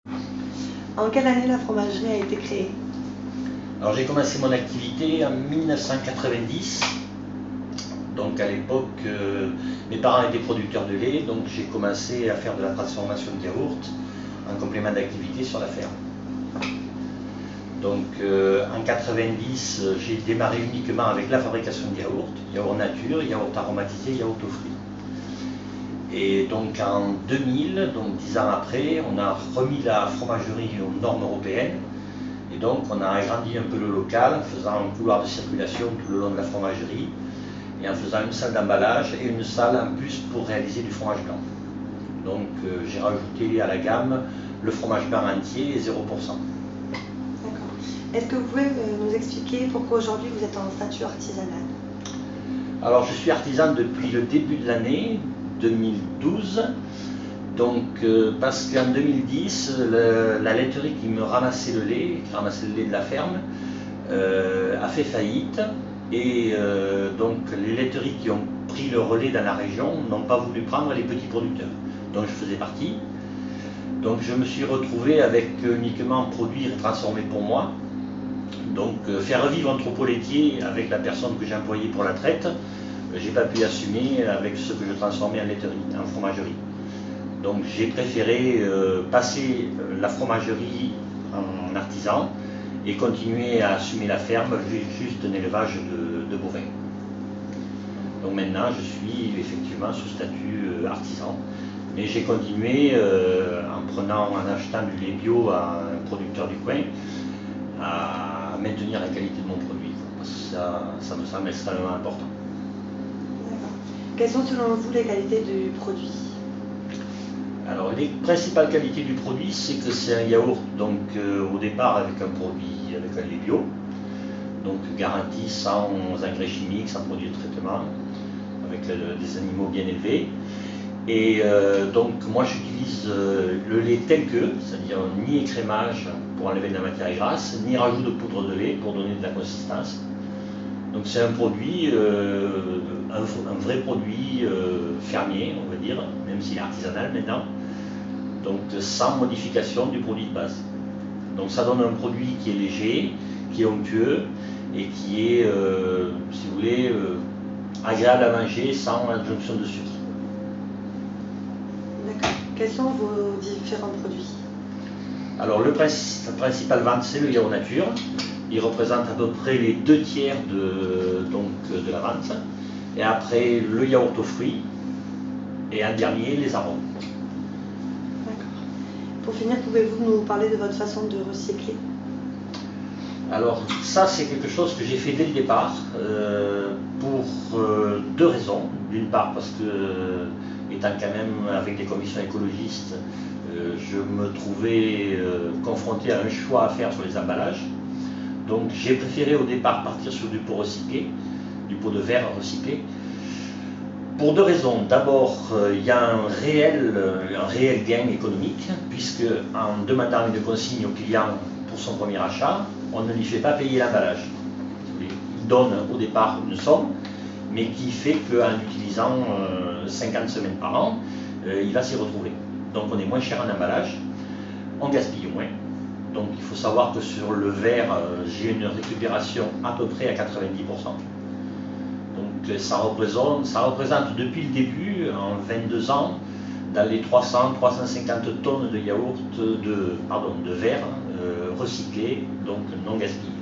En quelle année la fromagerie a été créée? Alors j'ai commencé mon activité en 1990. Donc à l'époque, mes parents étaient producteurs de lait, donc j'ai commencé à faire de la transformation de yaourt en complément d'activité sur la ferme. Donc en 90, j'ai démarré uniquement avec la fabrication de yaourt, yaourt nature, yaourt aromatisé, yaourt aux fruits. Et donc en 2000, donc 10 ans après, on a remis la fromagerie aux normes européennes. Et donc on a agrandi un peu le local en faisant un couloir de circulation tout le long de la fromagerie et en faisant une salle d'emballage et une salle en plus pour réaliser du fromage blanc. Donc j'ai rajouté à la gamme le fromage blanc entier et 0%. D'accord. Est-ce que vous pouvez nous expliquer pourquoi aujourd'hui vous êtes en statut artisanal? Alors je suis artisan depuis le début de l'année 2012. Donc, parce qu'en 2010, la laiterie qui me ramassait le lait, qui ramassait le lait de la ferme, a fait faillite. Et donc, les laiteries qui ont pris le relais dans la région n'ont pas voulu prendre les petits producteurs, dont je faisais partie. Donc, je me suis retrouvé avec uniquement produire et transformer pour moi. Donc, faire vivre un troupeau laitier avec la personne que j'ai employée pour la traite, j'ai pas pu assumer avec ce que je transformais en laiterie, en fromagerie. Donc j'ai préféré passer la fromagerie en artisan et continuer à assumer la ferme, juste un élevage de bovins. Donc maintenant je suis effectivement sous statut artisan, mais j'ai continué en achetant du lait bio à un producteur du coin, à maintenir la qualité de mon produit. Parce que ça me semble extrêmement important. D'accord. Quelles sont selon vous les qualités du produit? Alors les principales qualités du produit, c'est que c'est un yaourt donc au départ avec un produit, avec un lait bio, donc garanti sans engrais chimiques, sans produits de traitement, avec des animaux bien élevés. Et donc moi j'utilise le lait tel que, c'est-à-dire ni écrémage pour enlever de la matière grasse, ni rajout de poudre de lait pour donner de la consistance. Donc c'est un produit, un vrai produit fermier, on va dire, même s'il est artisanal maintenant. Donc sans modification du produit de base. Donc ça donne un produit qui est léger, qui est onctueux et qui est, si vous voulez, agréable à manger sans adjonction de sucre. D'accord. Quels sont vos différents produits? Alors la principale vente, c'est le yaourt nature. Il représente à peu près les 2/3 de la vente. Et après, le yaourt aux fruits. Et en dernier, les arômes. D'accord. Pour finir, pouvez-vous nous parler de votre façon de recycler? Alors ça, c'est quelque chose que j'ai fait dès le départ pour deux raisons. D'une part parce que, étant quand même avec des commissions écologistes, je me trouvais confronté à un choix à faire sur les emballages. Donc j'ai préféré au départ partir sur du pot recyclé, du pot de verre recyclé, pour deux raisons. D'abord, il y a un réel gain économique, puisque en demandant une consigne au client pour son premier achat, on ne lui fait pas payer l'emballage. Il donne au départ une somme, mais qui fait qu'en utilisant 50 semaines par an, il va s'y retrouver. Donc on est moins cher en emballage, on gaspille moins. Donc il faut savoir que sur le verre, j'ai une récupération à peu près à 90%. Donc ça représente depuis le début, en 22 ans, dans les 300-350 tonnes de yaourt, de verre recyclé, donc non gaspillé.